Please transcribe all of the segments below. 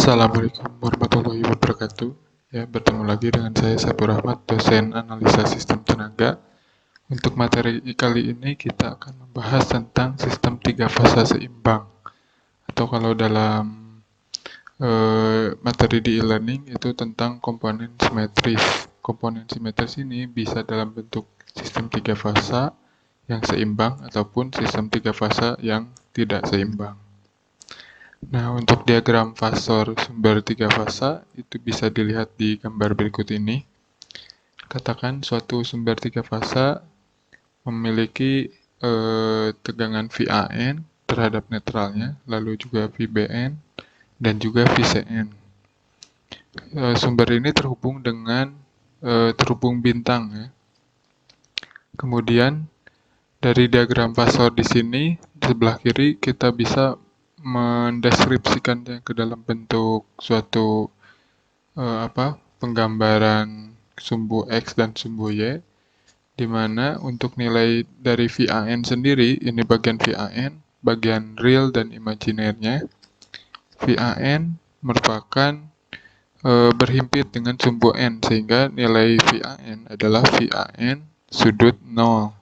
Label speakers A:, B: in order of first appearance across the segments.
A: Assalamualaikum warahmatullahi wabarakatuh. Ya, bertemu lagi dengan saya Saiful Rahmat, dosen analisa sistem tenaga. Untuk materi kali ini kita akan membahas tentang sistem 3 fasa seimbang. Atau kalau dalam materi di e-learning itu tentang komponen simetris. Komponen simetris ini bisa dalam bentuk sistem 3 fasa yang seimbang ataupun sistem 3 fasa yang tidak seimbang. Nah, untuk diagram fasor sumber 3 fasa itu bisa dilihat di gambar berikut ini. Katakan suatu sumber 3 fasa memiliki tegangan VAN terhadap netralnya, lalu juga VBN dan juga VCN. Sumber ini terhubung dengan terhubung bintang ya. Kemudian dari diagram fasor di sini di sebelah kiri kita bisa mendeskripsikannya ke dalam bentuk suatu penggambaran sumbu X dan sumbu Y, di mana untuk nilai dari VAN sendiri, ini bagian VAN, bagian real dan imajinernya. VAN merupakan berhimpit dengan sumbu N, sehingga nilai VAN adalah VAN sudut 0.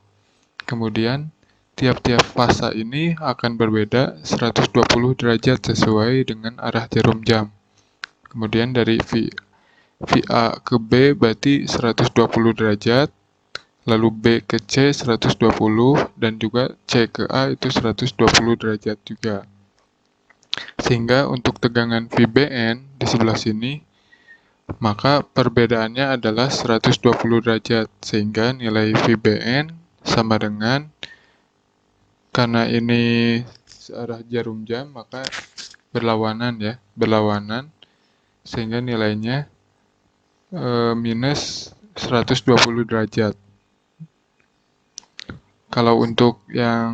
A: Kemudian tiap-tiap fasa ini akan berbeda 120 derajat sesuai dengan arah jarum jam. Kemudian dari VA ke B berarti 120 derajat, lalu B ke C 120, dan juga C ke A itu 120 derajat juga. Sehingga untuk tegangan VBN di sebelah sini, maka perbedaannya adalah 120 derajat, sehingga nilai VBN sama dengan, karena ini searah jarum jam, maka berlawanan ya, sehingga nilainya minus 120 derajat. Kalau untuk yang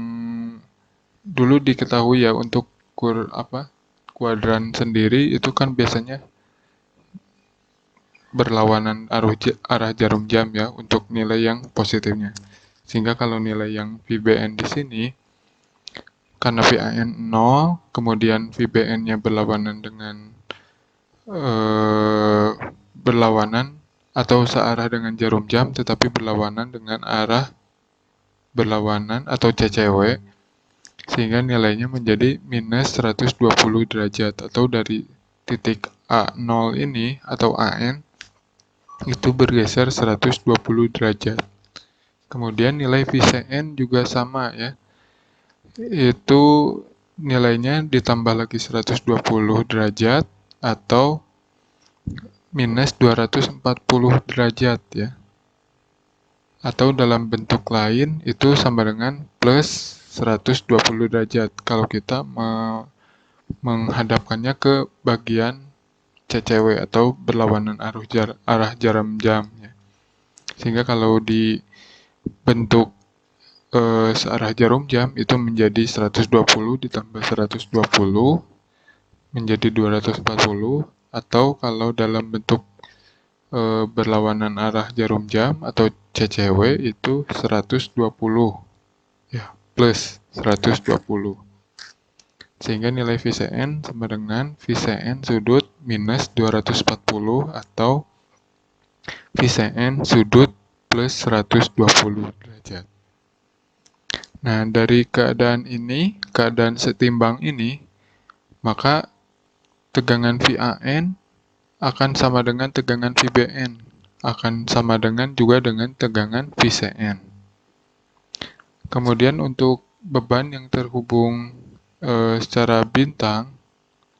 A: dulu diketahui ya, untuk kuadran sendiri itu kan biasanya berlawanan arah jarum jam ya untuk nilai yang positifnya. Sehingga kalau nilai yang VBN di sini, karena VAN 0, kemudian VBN-nya berlawanan dengan berlawanan atau searah dengan jarum jam, tetapi berlawanan dengan arah berlawanan atau CCW, sehingga nilainya menjadi minus 120 derajat, atau dari titik A0 ini atau AN itu bergeser 120 derajat. Kemudian nilai VCN juga sama ya, itu nilainya ditambah lagi 120 derajat atau minus 240 derajat ya. Atau dalam bentuk lain itu sama dengan plus 120 derajat kalau kita menghadapkannya ke bagian CCW atau berlawanan arah jarum jam ya. Sehingga kalau di bentuk searah jarum jam itu menjadi 120 ditambah 120 menjadi 240, atau kalau dalam bentuk berlawanan arah jarum jam atau CCW itu 120 ya, plus 120, sehingga nilai VCN sama dengan VCN sudut minus 240 atau VCN sudut plus 120 derajat. Nah, dari keadaan ini, keadaan setimbang ini, maka tegangan VAN akan sama dengan tegangan VBN, akan sama dengan juga dengan tegangan VCN. Kemudian untuk beban yang terhubung secara bintang,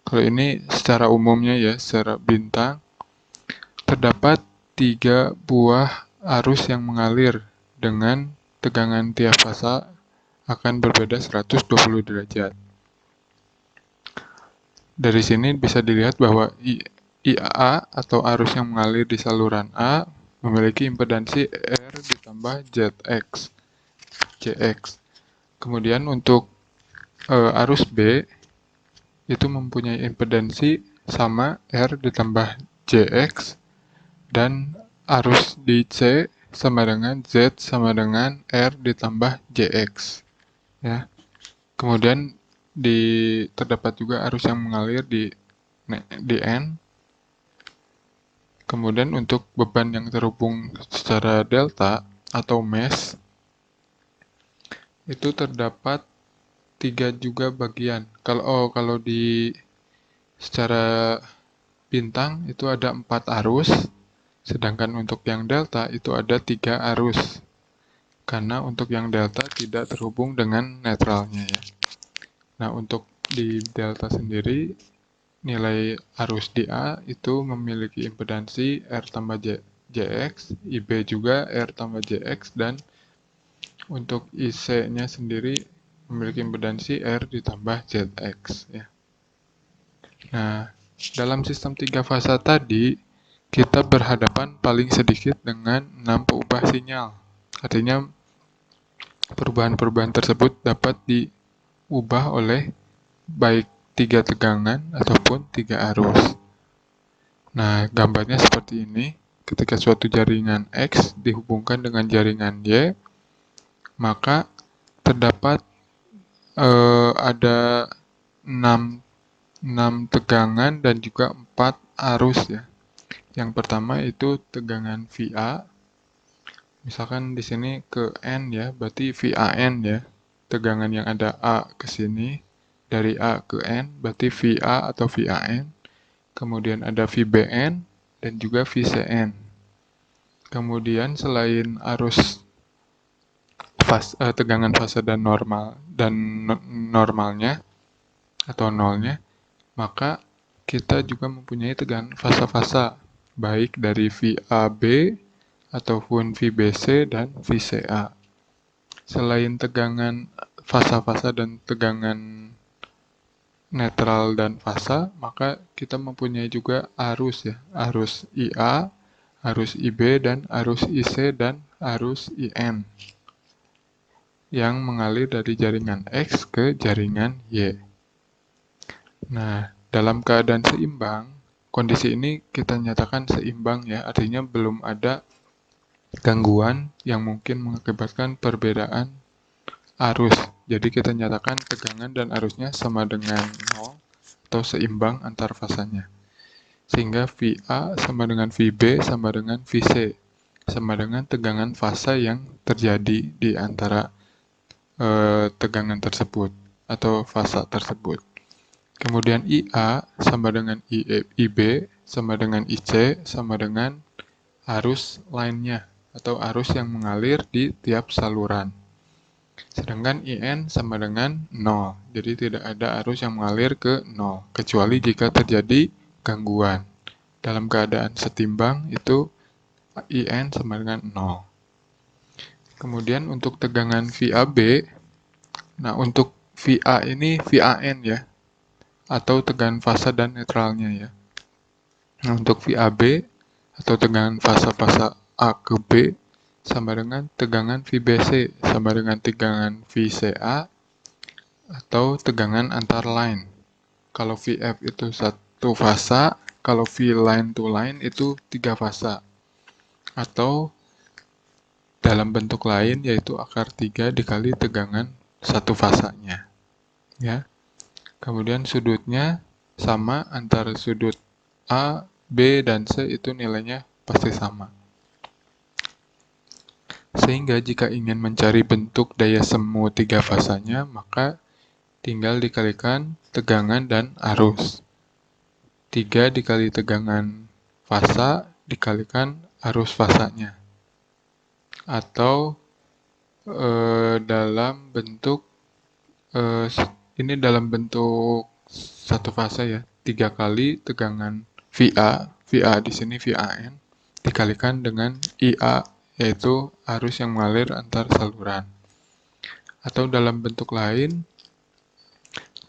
A: kalau ini secara umumnya ya, secara bintang, terdapat 3 buah arus yang mengalir dengan tegangan tiap fasa akan berbeda 120 derajat. Dari sini bisa dilihat bahwa IA atau arus yang mengalir di saluran A memiliki impedansi R ditambah JX. Kemudian untuk arus B itu mempunyai impedansi sama R ditambah JX, dan arus di C sama dengan Z sama dengan R ditambah JX ya. Kemudian terdapat juga arus yang mengalir di di N. Kemudian untuk beban yang terhubung secara delta atau mesh, itu terdapat 3 juga bagian. Kalau di secara bintang itu ada 4 arus, sedangkan untuk yang delta itu ada 3 arus. Karena untuk yang delta tidak terhubung dengan netralnya ya. Nah, untuk di delta sendiri, nilai arus di A itu memiliki impedansi R tambah JX, IB juga R tambah JX, dan untuk IC-nya sendiri memiliki impedansi R ditambah ZX ya. Nah, dalam sistem 3 fasa tadi, kita berhadapan paling sedikit dengan 6 peubah sinyal. Artinya, perubahan-perubahan tersebut dapat diubah oleh baik 3 tegangan ataupun 3 arus. Nah, gambarnya seperti ini. Ketika suatu jaringan X dihubungkan dengan jaringan Y, maka terdapat ada 6 tegangan dan juga 4 arus ya. Yang pertama itu tegangan VA. Misalkan di sini ke N ya, berarti VAN ya. Tegangan yang ada A ke sini, dari A ke N, berarti VA atau VAN. Kemudian ada VBN dan juga VCN. Kemudian selain arus tegangan fase dan normalnya atau nolnya, maka kita juga mempunyai tegangan fasa-fasa baik dari VAB ataupun VBC dan VCA. Selain tegangan fasa-fasa dan tegangan netral dan fasa, maka kita mempunyai juga arus ya, arus IA, arus IB, dan arus IC, dan arus IN yang mengalir dari jaringan X ke jaringan Y. Nah, dalam keadaan seimbang, kondisi ini kita nyatakan seimbang ya, artinya belum ada gangguan yang mungkin mengakibatkan perbedaan arus. Jadi kita nyatakan tegangan dan arusnya sama dengan 0 atau seimbang antar fasanya. Sehingga VA sama dengan VB sama dengan VC, sama dengan tegangan fasa yang terjadi di antara tegangan tersebut atau fasa tersebut. Kemudian IA sama dengan IB sama dengan IC sama dengan arus lainnya atau arus yang mengalir di tiap saluran. Sedangkan IN sama dengan 0. Jadi tidak ada arus yang mengalir ke 0 kecuali jika terjadi gangguan. Dalam keadaan setimbang itu IN sama dengan 0. Kemudian untuk tegangan VAB, nah untuk VA ini VAN ya, atau tegangan fasa dan netralnya ya. Nah untuk VAB atau tegangan fasa A ke B sama dengan tegangan VBC sama dengan tegangan VCA atau tegangan antar line. Kalau VF itu satu fasa, kalau V line to line itu 3 fasa. Atau dalam bentuk lain yaitu akar 3 dikali tegangan satu fasanya. Ya. Kemudian sudutnya sama antara sudut A, B, dan C itu nilainya pasti sama. Sehingga jika ingin mencari bentuk daya semu 3 fasanya, maka tinggal dikalikan tegangan dan arus. 3 dikali tegangan fasa dikalikan arus fasanya. Atau dalam bentuk ini dalam bentuk satu fase ya, 3 kali tegangan VA di sini VAN dikalikan dengan IA yaitu arus yang mengalir antar saluran. Atau dalam bentuk lain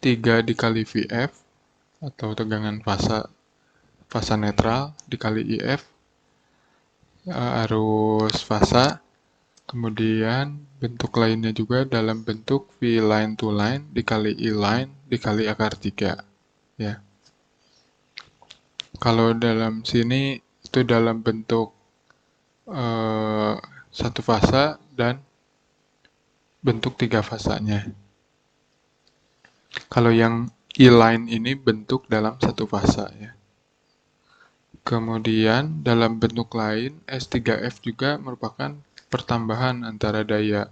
A: 3 dikali VF atau tegangan fasa netral dikali IF arus fasa. Kemudian bentuk lainnya juga dalam bentuk V line to line dikali I line dikali akar 3 ya. Kalau dalam sini itu dalam bentuk satu fasa dan bentuk 3 fasanya. Kalau yang E-line ini bentuk dalam satu fasa ya. Kemudian dalam bentuk lain, S3F juga merupakan pertambahan antara daya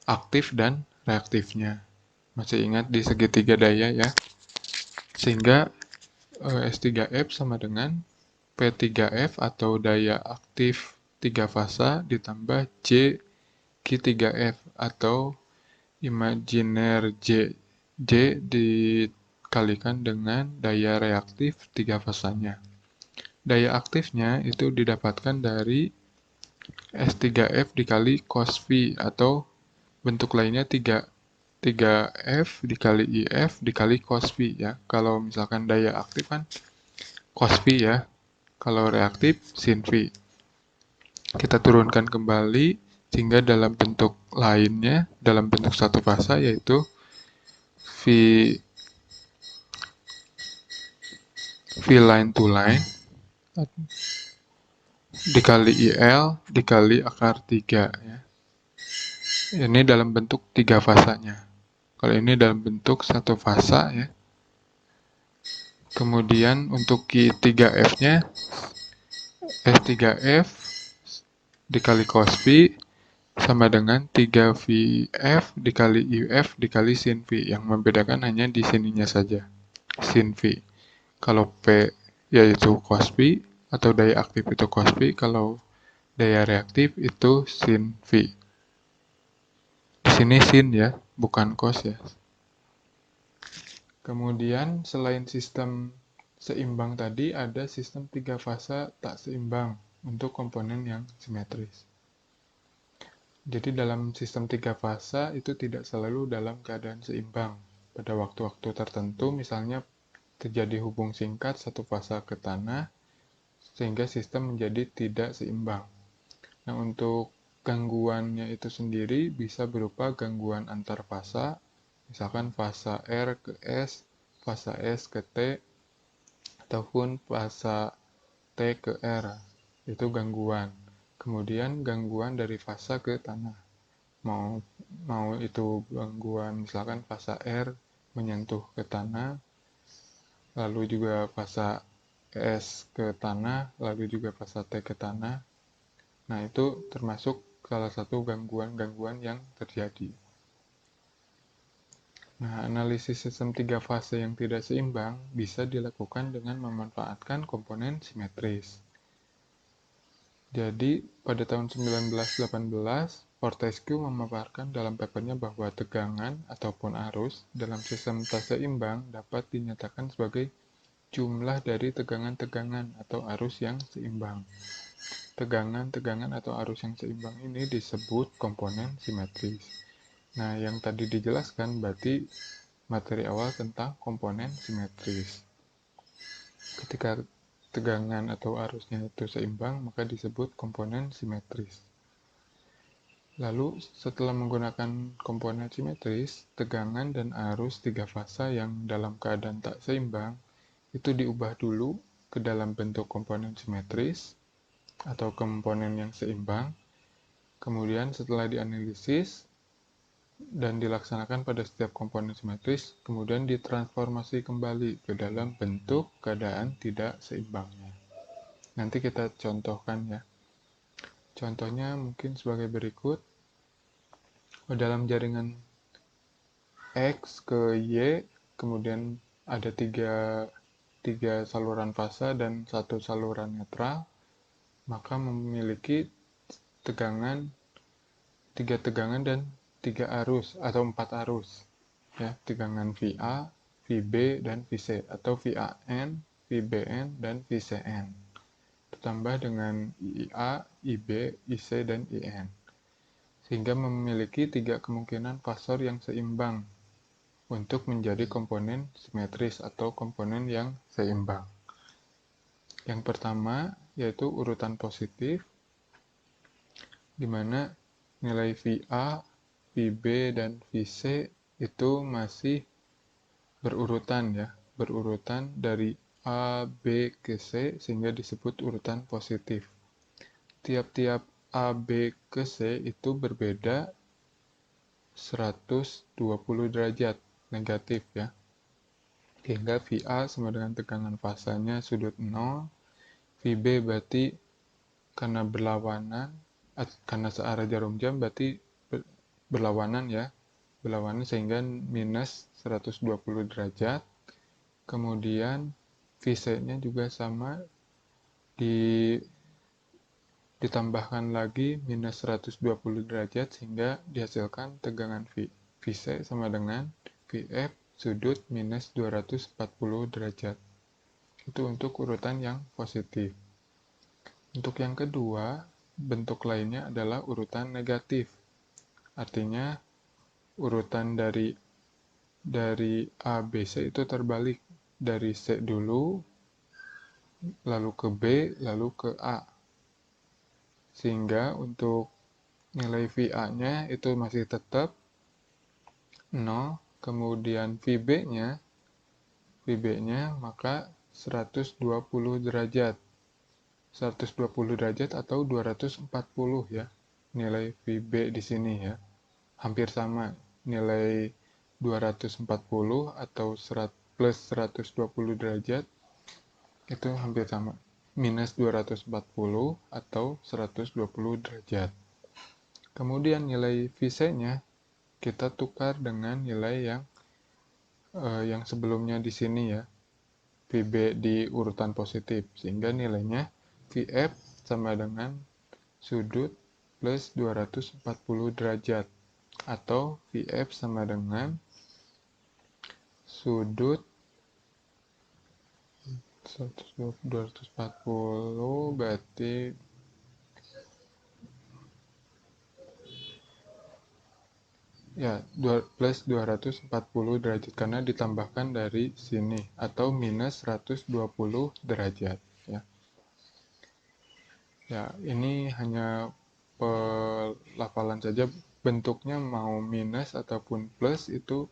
A: aktif dan reaktifnya. Masih ingat di segitiga daya ya? Sehingga S3F sama dengan P3F atau daya aktif 3 fasa ditambah J Q3F atau imajiner J. J dikalikan dengan daya reaktif 3 fasanya. Daya aktifnya itu didapatkan dari S3F dikali cos V atau bentuk lainnya 3F dikali IF dikali cos V ya. Kalau misalkan daya aktif kan cos V ya. Kalau reaktif sin V. Kita turunkan kembali sehingga dalam bentuk lainnya, dalam bentuk satu fasa yaitu V line to line dikali IL dikali akar 3 ya. Ini dalam bentuk 3 fasanya. Kalau ini dalam bentuk satu fasa ya. Kemudian untuk Q3F-nya S3F dikali cos V sama dengan 3VF dikali UF dikali sin V. Yang membedakan hanya di sininya saja. Sin V. Kalau P yaitu cos V atau daya aktif itu cos V, kalau daya reaktif itu sin V. Di sini sin ya, bukan cos ya. Kemudian selain sistem seimbang tadi, ada sistem 3 fasa tak seimbang untuk komponen yang simetris. Jadi dalam sistem 3 fasa itu tidak selalu dalam keadaan seimbang. Pada waktu-waktu tertentu misalnya terjadi hubung singkat satu fasa ke tanah, sehingga sistem menjadi tidak seimbang. Nah, untuk gangguannya itu sendiri bisa berupa gangguan antar fasa, misalkan fasa R ke S, fasa S ke T, ataupun fasa T ke R, itu gangguan. Kemudian gangguan dari fasa ke tanah, mau itu gangguan misalkan fasa R menyentuh ke tanah, lalu juga fasa S ke tanah, lalu juga fasa T ke tanah. Nah, itu termasuk salah satu gangguan-gangguan yang terjadi. Nah, analisis sistem 3 fase yang tidak seimbang bisa dilakukan dengan memanfaatkan komponen simetris. Jadi, pada tahun 1918, Fortescue memaparkan dalam papernya bahwa tegangan ataupun arus dalam sistem tak seimbang dapat dinyatakan sebagai jumlah dari tegangan-tegangan atau arus yang seimbang. Tegangan-tegangan atau arus yang seimbang ini disebut komponen simetris. Nah, yang tadi dijelaskan berarti materi awal tentang komponen simetris. Ketika tegangan atau arusnya itu seimbang, maka disebut komponen simetris. Lalu, setelah menggunakan komponen simetris, tegangan dan arus 3 fasa yang dalam keadaan tak seimbang itu diubah dulu ke dalam bentuk komponen simetris atau komponen yang seimbang. Kemudian setelah dianalisis dan dilaksanakan pada setiap komponen simetris, kemudian ditransformasi kembali ke dalam bentuk keadaan tidak seimbangnya. Nanti kita contohkan ya. Contohnya mungkin sebagai berikut. Dalam jaringan X ke Y, kemudian ada tiga saluran fasa dan satu saluran netral, maka memiliki tegangan, 3 tegangan dan 3 arus atau 4 arus. Ya, tegangan VA, VB, dan VC atau VAN, VBN, dan VCN. Ditambah dengan IA, IB, IC, dan IN. Sehingga memiliki 3 kemungkinan fasor yang seimbang untuk menjadi komponen simetris atau komponen yang seimbang. Yang pertama yaitu urutan positif, di mana nilai VA, VB, dan VC itu masih berurutan ya, berurutan dari A, B ke C sehingga disebut urutan positif. Tiap-tiap A, B ke C itu berbeda 120 derajat negatif ya. Sehingga VA sama dengan tegangan fasanya sudut 0, VB berarti karena berlawanan, karena searah jarum jam berarti berlawanan ya, berlawanan sehingga minus 120 derajat. Kemudian VC-nya juga sama, ditambahkan lagi minus 120 derajat sehingga dihasilkan tegangan VC sama dengan VF sudut minus 240 derajat. Itu untuk urutan yang positif. Untuk yang kedua, bentuk lainnya adalah urutan negatif. Artinya urutan dari A, B, C itu terbalik. Dari C dulu, lalu ke B, lalu ke A. Sehingga untuk nilai VA-nya itu masih tetap 0, kemudian VB-nya maka 120 derajat. 120 derajat atau 240 ya. Nilai VB di sini ya. Hampir sama. Nilai 240 atau plus 120 derajat itu hampir sama. Minus 240 atau 120 derajat. Kemudian nilai VC-nya kita tukar dengan nilai yang sebelumnya di sini ya, VB di urutan positif, sehingga nilainya VF sama dengan sudut plus 240 derajat, atau VF sama dengan sudut 240 berarti ya, plus 240 derajat karena ditambahkan dari sini, atau minus 120 derajat ya. Ya, ini hanya pelafalan saja, bentuknya mau minus ataupun plus itu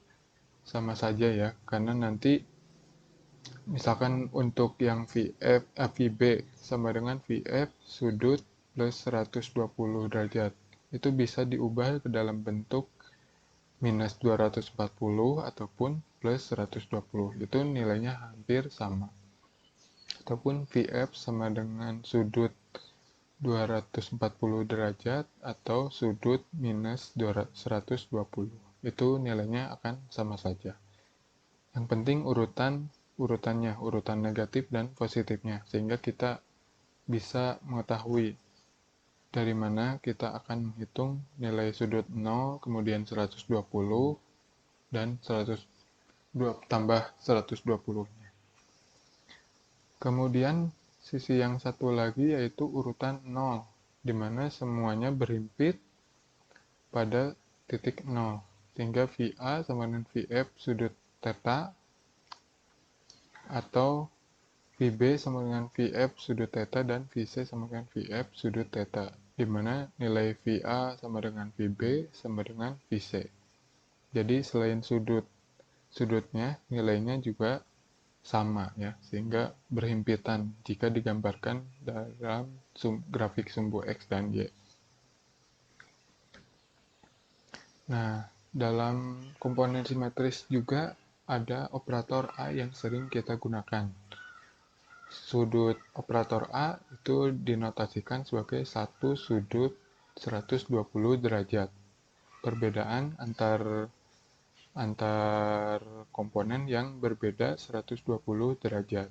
A: sama saja ya, karena nanti misalkan untuk yang VB sama dengan VF sudut plus 120 derajat, itu bisa diubah ke dalam bentuk minus 240 ataupun plus 120, itu nilainya hampir sama. Ataupun VF sama dengan sudut 240 derajat atau sudut minus 120, itu nilainya akan sama saja. Yang penting urutan negatif dan positifnya, sehingga kita bisa mengetahui dari mana kita akan menghitung nilai sudut 0, kemudian 120, dan 100 tambah 120-nya. Kemudian sisi yang satu lagi yaitu urutan 0, di mana semuanya berhimpit pada titik 0, sehingga VA sama dengan VF sudut theta, atau VB sama dengan VF sudut theta, dan VC sama dengan VF sudut theta, di mana nilai VA sama dengan VB sama dengan VC. Jadi selain sudutnya, nilainya juga sama ya, sehingga berhimpitan jika digambarkan dalam grafik sumbu X dan Y. Nah, dalam komponen simetris juga ada operator A yang sering kita gunakan. Sudut operator A itu dinotasikan sebagai satu sudut 120 derajat. Perbedaan antar komponen yang berbeda 120 derajat.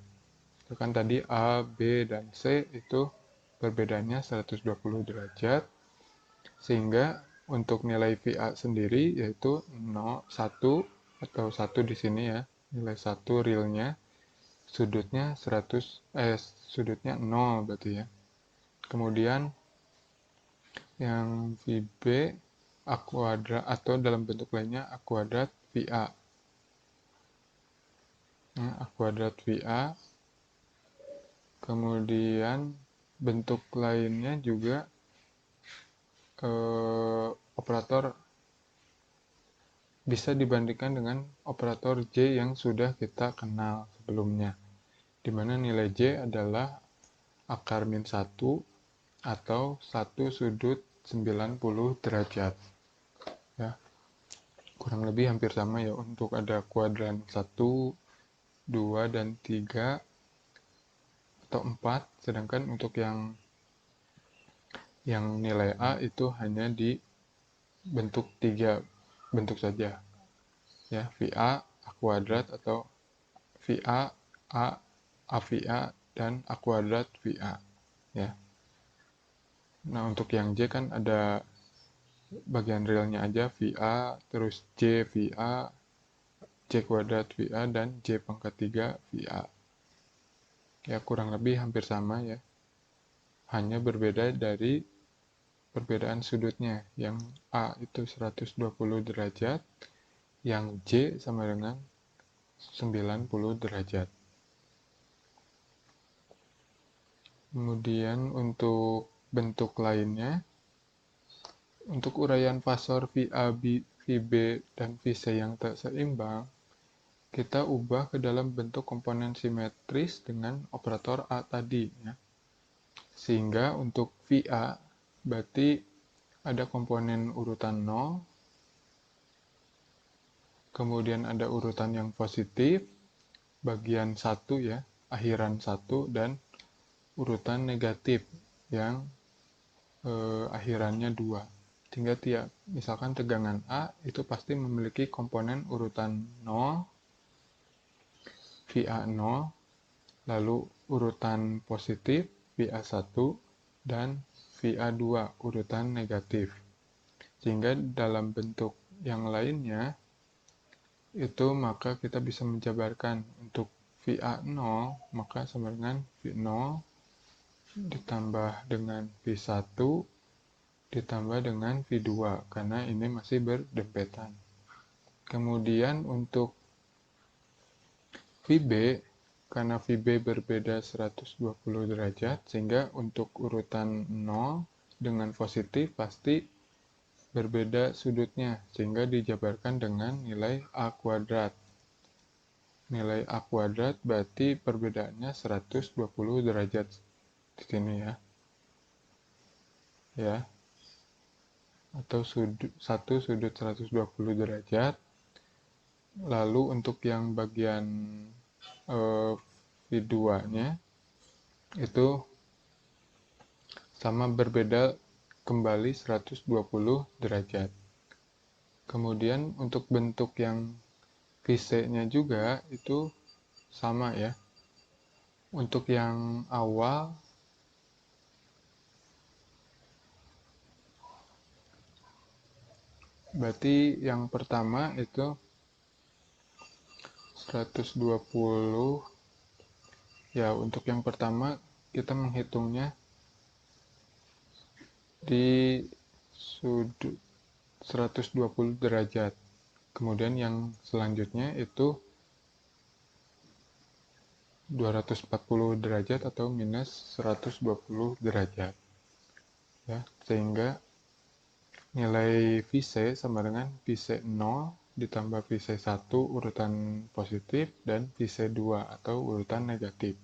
A: Itu kan tadi A, B, dan C itu perbedaannya 120 derajat, sehingga untuk nilai VA sendiri yaitu 1 atau 1 di sini ya, nilai 1 realnya, sudutnya 0 berarti ya. Kemudian yang VB A kuadrat, atau dalam bentuk lainnya A kuadrat VA. A kuadrat VA. Kemudian bentuk lainnya juga operator bisa dibandingkan dengan operator J yang sudah kita kenal sebelumnya, di mana nilai J adalah akar min 1 atau 1 sudut 90 derajat ya. Kurang lebih hampir sama ya, untuk ada kuadran 1 2, dan 3, atau 4, sedangkan untuk yang nilai A itu hanya di bentuk 3 bentuk saja, ya, VA, A kuadrat, atau VA, A VA, dan A kuadrat VA, ya. Nah, untuk yang J kan ada bagian realnya aja, VA, terus J VA, J kuadrat VA, dan J pangkat 3 VA. Ya, kurang lebih hampir sama ya. Hanya berbeda dari perbedaan sudutnya. Yang A itu 120 derajat, yang J sama dengan 90 derajat. Kemudian untuk bentuk lainnya, untuk uraian fasor VAB, VB, dan VC yang tak seimbang, kita ubah ke dalam bentuk komponen simetris dengan operator A tadi, ya. Sehingga untuk VA berarti ada komponen urutan 0, kemudian ada urutan yang positif, bagian 1 ya, akhiran 1, dan urutan negatif yang akhirannya 2. Sehingga tiap, misalkan tegangan A itu pasti memiliki komponen urutan 0, VA 0, lalu urutan positif VA1, dan VA2 urutan negatif. Sehingga dalam bentuk yang lainnya itu maka kita bisa menjabarkan untuk VA0 maka sama dengan V0 ditambah dengan V1 ditambah dengan V2 karena ini masih berdempetan. Kemudian untuk VB, karena VB berbeda 120 derajat, sehingga untuk urutan 0 dengan positif pasti berbeda sudutnya, sehingga dijabarkan dengan nilai A kuadrat. Nilai A kuadrat berarti perbedaannya 120 derajat di sini ya. Ya. Atau satu sudut 120 derajat. Lalu untuk yang bagian V2-nya itu sama berbeda kembali 120 derajat. Kemudian untuk bentuk yang VC-nya juga itu sama ya. Untuk yang awal berarti yang pertama itu 120 ya, untuk yang pertama kita menghitungnya di sudut 120 derajat. Kemudian yang selanjutnya itu 240 derajat atau minus 120 derajat. Ya, sehingga nilai VC sama dengan VC 0 ditambah VC 1 urutan positif dan VC 2 atau urutan negatif.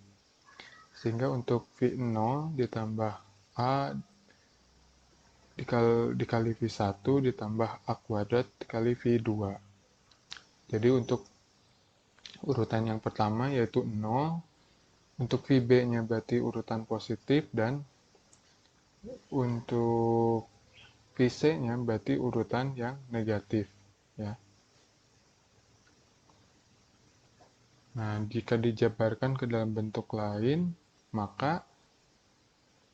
A: Sehingga untuk V0 ditambah A dikali V1 ditambah A kuadrat dikali V2. Jadi untuk urutan yang pertama yaitu 0, untuk VB-nya berarti urutan positif, dan untuk VC-nya berarti urutan yang negatif. Ya. Nah, jika dijabarkan ke dalam bentuk lain, maka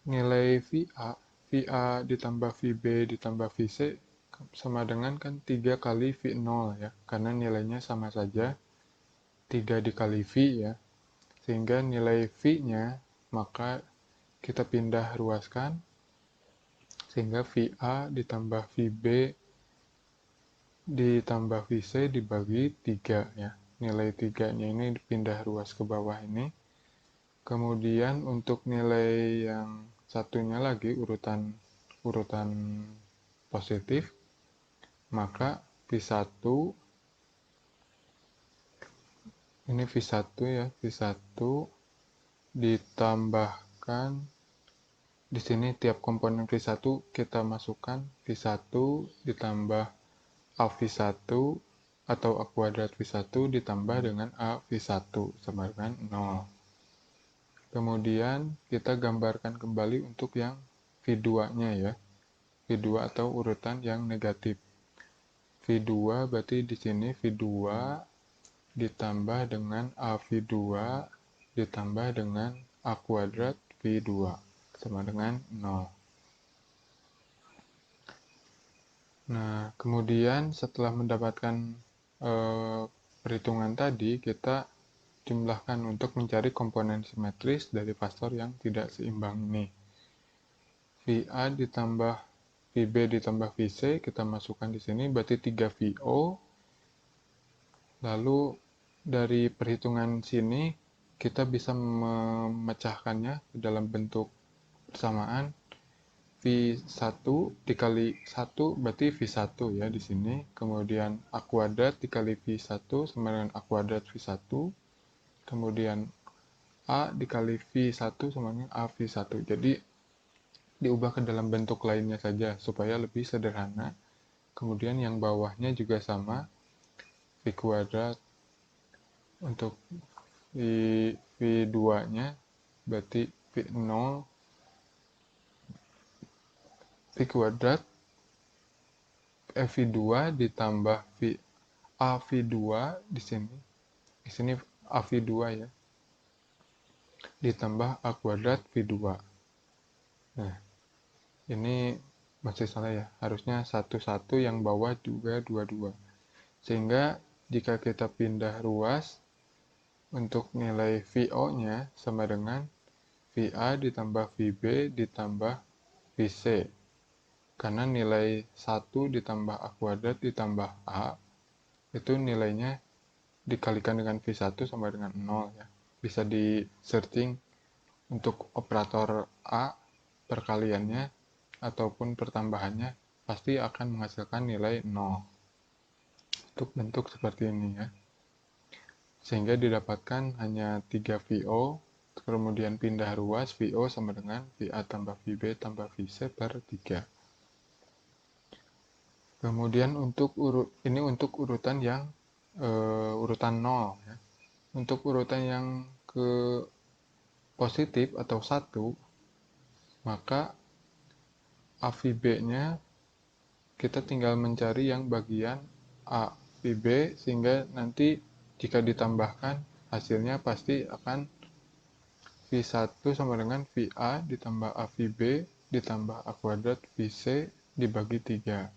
A: nilai VA ditambah VB ditambah VC sama dengan kan 3 kali V0 ya, karena nilainya sama saja, 3 dikali V ya, sehingga nilai V-nya maka kita pindah ruaskan, sehingga VA ditambah VB ditambah VC dibagi 3 ya. Nilai 3-nya ini dipindah ruas ke bawah ini. Kemudian untuk nilai yang satunya lagi urutan positif, maka V1 ini V1 ya, V1 ditambahkan di sini tiap komponen V1 kita masukkan V1 ditambah AV1 atau A kuadrat V1 ditambah dengan A V1 sama dengan 0. Kemudian kita gambarkan kembali untuk yang V2-nya ya. V2 atau urutan yang negatif. V2 berarti di sini V2 ditambah dengan A V2 ditambah dengan A kuadrat V2 sama dengan 0. Nah, kemudian setelah mendapatkan perhitungan tadi, kita jumlahkan untuk mencari komponen simetris dari faktor yang tidak seimbang ini. VA ditambah VB ditambah VC, kita masukkan di sini, berarti 3VO. Lalu dari perhitungan sini, kita bisa memecahkannya dalam bentuk persamaan. V1 dikali 1 berarti V1 ya di sini. Kemudian A kuadrat dikali V1 sama dengan A kuadrat V1. Kemudian A dikali V1 sama dengan A V1. Jadi diubah ke dalam bentuk lainnya saja supaya lebih sederhana. Kemudian yang bawahnya juga sama. V kuadrat untuk V2-nya berarti V0 V kuadrat V2 ditambah AV2 di sini. Di sini AV2 ya. Ditambah A kuadrat V2. Nah, ini masih salah ya. Harusnya 1-1 yang bawah juga 2-2. Sehingga jika kita pindah ruas untuk nilai VO-nya sama dengan VA ditambah VB ditambah VC. Karena nilai 1 ditambah A kuadrat ditambah A itu nilainya dikalikan dengan V1 sama dengan 0 ya. Bisa di searching untuk operator A perkaliannya ataupun pertambahannya pasti akan menghasilkan nilai 0 untuk bentuk seperti ini ya. Sehingga didapatkan hanya 3VO, kemudian pindah ruas VO sama dengan VA tambah VB tambah VC per 3. Kemudian untuk ini untuk urutan yang urutan 0 ya. Untuk urutan yang ke positif atau 1, maka AVB-nya kita tinggal mencari yang bagian AVB sehingga nanti jika ditambahkan hasilnya pasti akan V1 sama dengan VA ditambah AVB ditambah A kuadrat VC dibagi 3.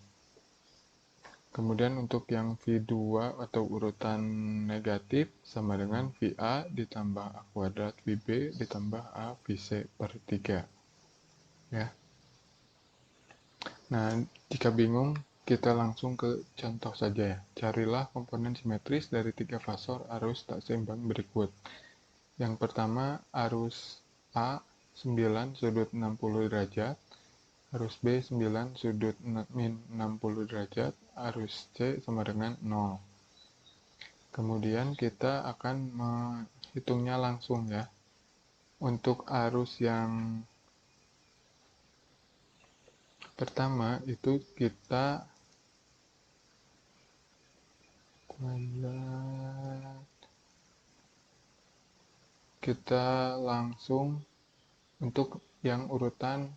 A: Kemudian untuk yang V2 atau urutan negatif sama dengan VA ditambah A kuadrat VB ditambah A VC per 3. Ya. Nah, jika bingung, kita langsung ke contoh saja ya. Carilah komponen simetris dari 3 fasor arus tak seimbang berikut. Yang pertama, arus A 9 sudut 60 derajat. Arus B 9 sudut min 60 derajat, arus C sama dengan 0. Kemudian kita akan menghitungnya langsung ya. Untuk arus yang pertama itu kita langsung untuk yang urutan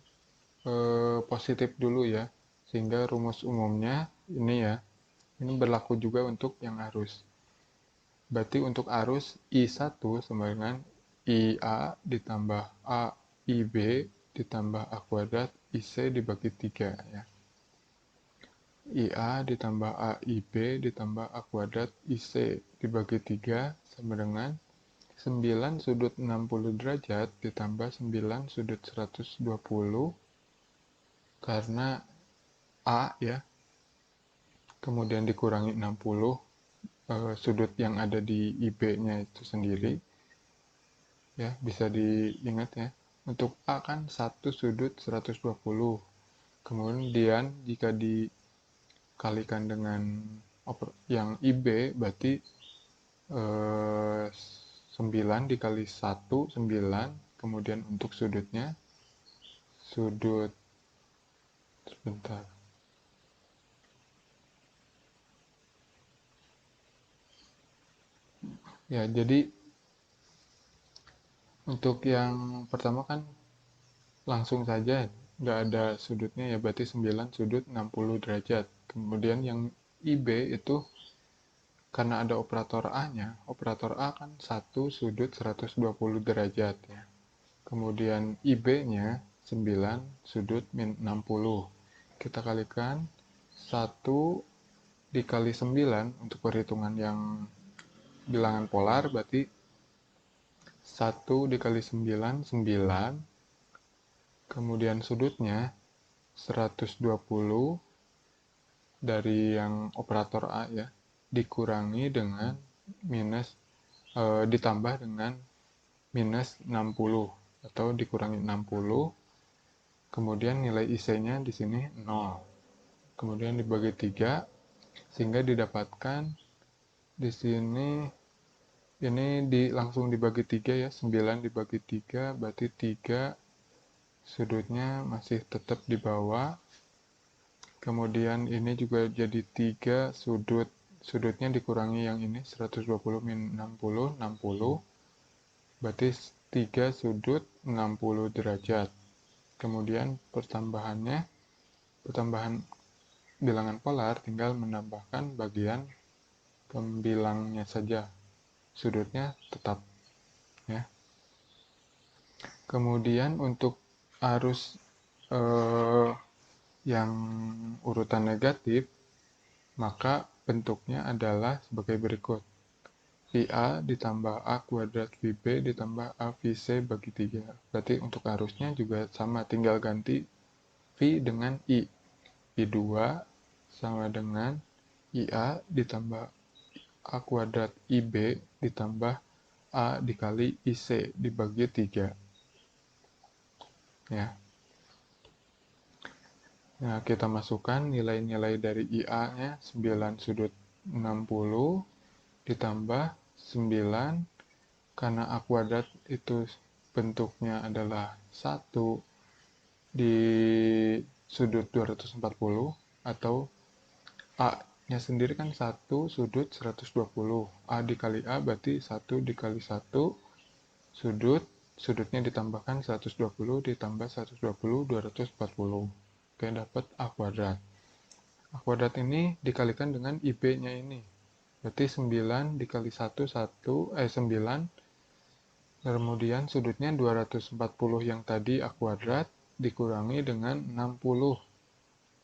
A: positif dulu ya, sehingga rumus umumnya ini ya, ini berlaku juga untuk yang arus. Berarti untuk arus I1 sama dengan IA ditambah AIB ditambah A kuadrat IC dibagi 3 ya. IA ditambah AIB ditambah A kuadrat IC dibagi 3 sama dengan 9 sudut 60 derajat ditambah 9 sudut 120 karena A ya, kemudian dikurangi 60 sudut yang ada di IB-nya itu sendiri ya, bisa diingat ya. Untuk A kan 1 sudut 120, kemudian jika dikalikan dengan yang IB berarti 9 dikali 1 9, kemudian untuk sudutnya sudut sebentar Ya, jadi untuk yang pertama kan langsung saja nggak ada sudutnya ya, berarti 9 sudut 60 derajat. Kemudian yang IB itu karena ada operator A-nya, operator A kan 1 sudut 120 derajat ya. Kemudian IB-nya 9 sudut min 60. Kita kalikan 1 dikali 9 untuk perhitungan yang bilangan polar, berarti 1 dikali 9, 9. Kemudian sudutnya 120 dari yang operator A ya, dikurangi dengan ditambah dengan minus 60 atau dikurangi 60. Kemudian nilai IC-nya di sini 0. Kemudian dibagi 3 sehingga didapatkan di sini ini langsung dibagi 3 ya, 9 dibagi 3 berarti 3 sudutnya masih tetap di bawah. Kemudian ini juga jadi 3 sudutnya dikurangi yang ini 120 min 60, 60. Berarti 3 sudut 60 derajat. Kemudian pertambahan bilangan polar tinggal menambahkan bagian pembilangnya saja. Sudutnya tetap ya. Kemudian untuk arus yang urutan negatif, maka bentuknya adalah sebagai berikut. VA ditambah A kuadrat VB ditambah A VC bagi 3. Berarti untuk arusnya juga sama, tinggal ganti V dengan I. I2 sama dengan IA ditambah A kuadrat IB ditambah A dikali IC dibagi 3. Ya. Nah, kita masukkan nilai-nilai dari IA-nya 9 sudut 60 ditambah 9 karena A kuadrat itu bentuknya adalah 1 di sudut 240 atau A-nya sendiri kan 1 sudut 120. A dikali A berarti 1 dikali 1 sudutnya ditambahkan 120 ditambah 120 240. Oke, dapat A kuadrat. A kuadrat ini dikalikan dengan IB-nya ini. Berarti 9 dikali 1, 9. Kemudian sudutnya 240 yang tadi A kuadrat dikurangi dengan 60.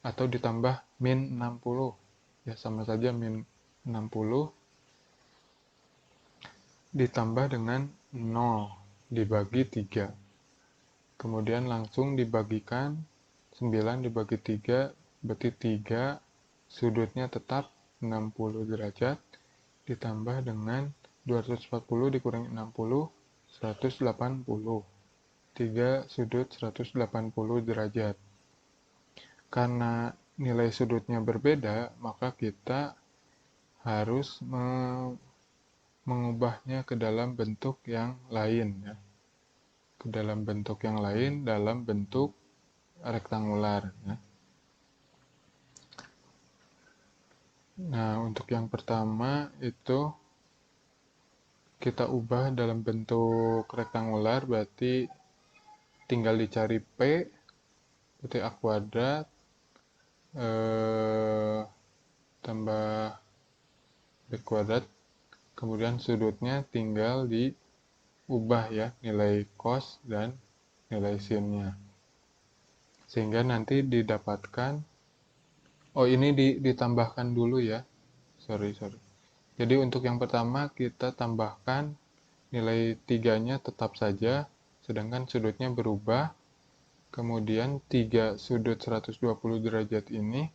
A: Atau ditambah min 60. Ya, sama saja min 60 ditambah dengan 0 dibagi 3. Kemudian langsung dibagikan 9 dibagi 3 berarti 3 sudutnya tetap 60 derajat ditambah dengan 240 dikurangi 60 180. 3 sudut 180 derajat. Karena nilai sudutnya berbeda, maka kita harus mengubahnya ke dalam bentuk yang lain ya. Ke dalam bentuk yang lain dalam bentuk rektangular ya. Nah, untuk yang pertama itu kita ubah dalam bentuk rektangular, berarti tinggal dicari P berarti A kuadrat tambah B kuadrat, kemudian sudutnya tinggal diubah ya, nilai cos dan nilai sinnya, sehingga nanti didapatkan, ini ditambahkan dulu ya, sorry. Jadi untuk yang pertama kita tambahkan nilai 3-nya tetap saja, sedangkan sudutnya berubah. Kemudian 3 sudut 120 derajat ini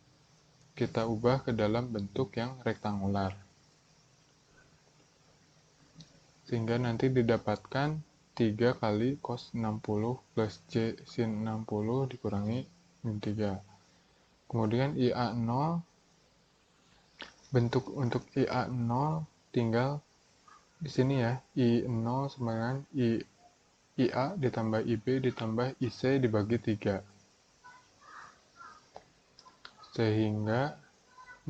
A: kita ubah ke dalam bentuk yang rektangular. Sehingga nanti didapatkan 3 kali cos 60 plus C sin 60 dikurangi min 3. Kemudian IA0, bentuk untuk IA0 tinggal di sini ya, I0 sama dengan IA ditambah IB ditambah IC dibagi 3. Sehingga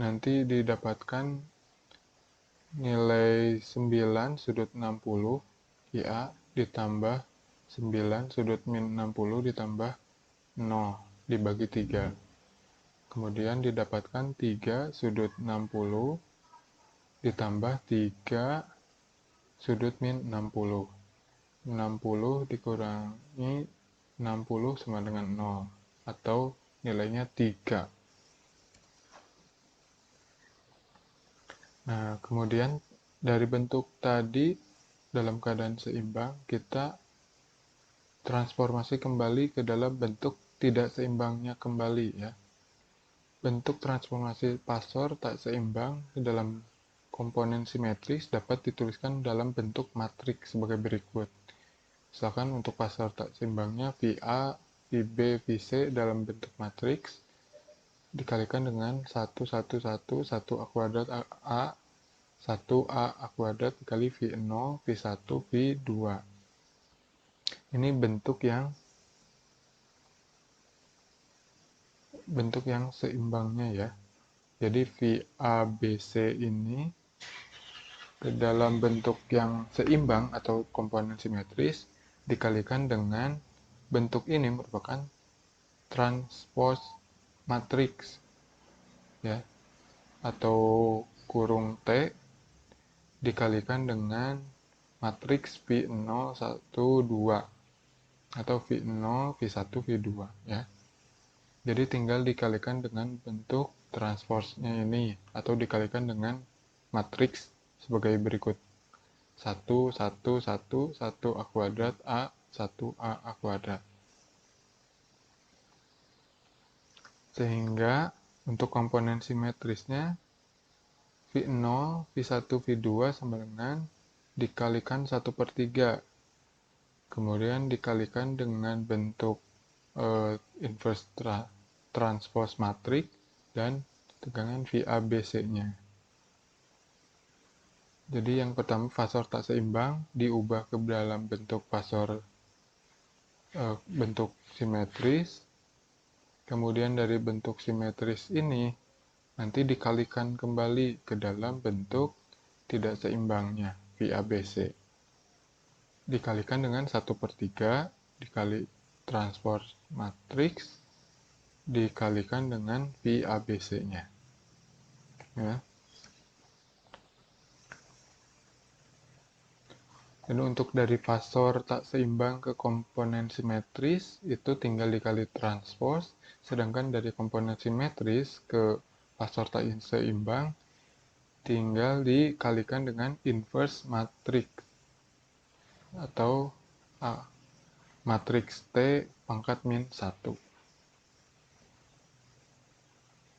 A: nanti didapatkan nilai 9 sudut 60 IA ditambah 9 sudut min 60 ditambah 0 dibagi 3. Kemudian didapatkan 3 sudut 60 ditambah 3 sudut min 60. 60 dikurangi 60 sama dengan 0 atau nilainya 3. Nah, kemudian dari bentuk tadi dalam keadaan seimbang, kita transformasi kembali ke dalam bentuk tidak seimbangnya kembali ya. Bentuk transformasi pasor tak seimbang ke dalam komponen simetris dapat dituliskan dalam bentuk matriks sebagai berikut. Misalkan untuk pasor tak seimbangnya VA, VB, VC dalam bentuk matriks dikalikan dengan 1, 1, 1, 1 A kuadrat A, 1A A kuadrat dikali V0, V1, V2. Ini bentuk yang seimbangnya ya. Jadi VABC ini ke dalam bentuk yang seimbang atau komponen simetris dikalikan dengan bentuk ini merupakan transpose matriks ya, atau kurung T dikalikan dengan matriks V0, 1, 2 atau V0, V1, V2 ya. Jadi tinggal dikalikan dengan bentuk transpose-nya ini atau dikalikan dengan matriks sebagai berikut. 1, 1, 1, 1 A kuadrat A, 1 A kuadrat. Sehingga untuk komponen simetrisnya V0, V1, V2 sama dengan dikalikan 1/3. Kemudian dikalikan dengan bentuk inverse transpose matrix dan tegangan VABC-nya. Jadi yang pertama fasor tak seimbang diubah ke dalam bentuk fasor bentuk simetris. Kemudian dari bentuk simetris ini nanti dikalikan kembali ke dalam bentuk tidak seimbangnya VABC. Dikalikan dengan 1/3 dikali transpose matrix dikalikan dengan VABC-nya. Ya. Dan untuk dari fasor tak seimbang ke komponen simetris itu tinggal dikali transpose, sedangkan dari komponen simetris ke fasor tak seimbang tinggal dikalikan dengan inverse matrix atau matriks T pangkat min 1.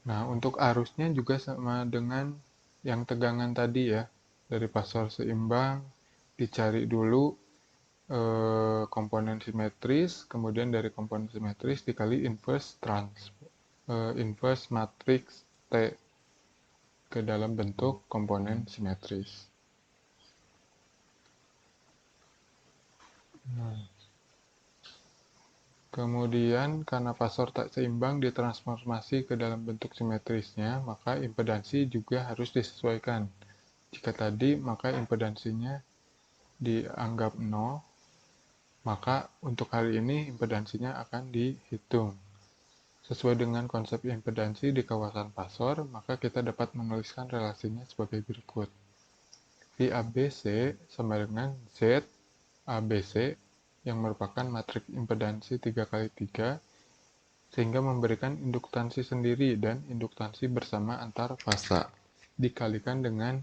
A: Nah, untuk arusnya juga sama dengan yang tegangan tadi ya. Dari fasor seimbang dicari dulu komponen simetris, kemudian dari komponen simetris dikali inverse matrix T ke dalam bentuk komponen simetris. Kemudian karena fasor tak seimbang ditransformasi ke dalam bentuk simetrisnya, maka impedansi juga harus disesuaikan. Jika tadi maka impedansinya dianggap 0, maka untuk hari ini impedansinya akan dihitung. Sesuai dengan konsep impedansi di kawasan pasor, maka kita dapat menuliskan relasinya sebagai berikut. VABC sama dengan Z ABC yang merupakan matriks impedansi 3x3 sehingga memberikan induktansi sendiri dan induktansi bersama antar fasa dikalikan dengan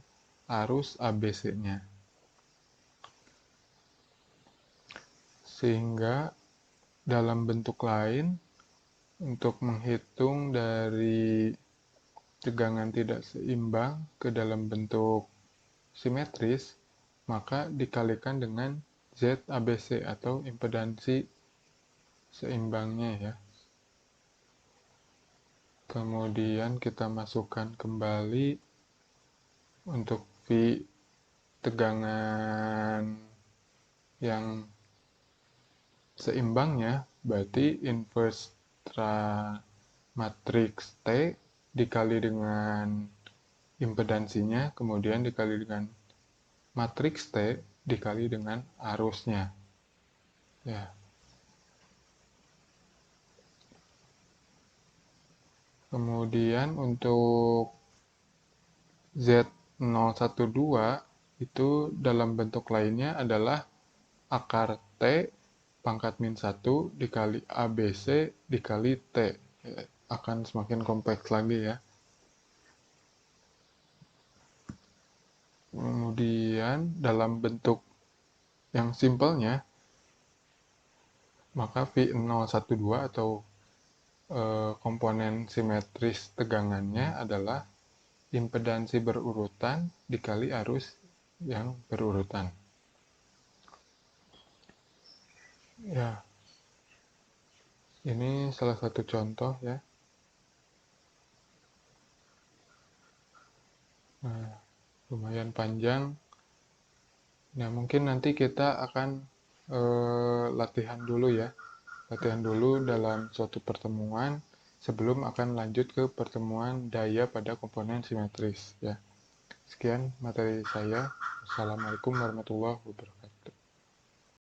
A: arus ABC-nya. Sehingga dalam bentuk lain untuk menghitung dari tegangan tidak seimbang ke dalam bentuk simetris, maka dikalikan dengan ZABC atau impedansi seimbangnya ya. Kemudian kita masukkan kembali untuk V tegangan yang seimbangnya, berarti inverse matrix T dikali dengan impedansinya, kemudian dikali dengan matriks T dikali dengan arusnya. Ya. Kemudian untuk Z012 itu dalam bentuk lainnya adalah akar T pangkat min 1 dikali ABC dikali T. Ya, akan semakin kompleks lagi ya. Kemudian dalam bentuk yang simpelnya, maka V012 atau komponen simetris tegangannya adalah impedansi berurutan dikali arus yang berurutan. Ya, ini salah satu contoh ya. Nah, lumayan panjang. Nah, mungkin nanti kita akan latihan dulu ya. Latihan dulu dalam suatu pertemuan sebelum akan lanjut ke pertemuan daya pada komponen simetris ya. Sekian materi saya. Assalamualaikum warahmatullahi wabarakatuh.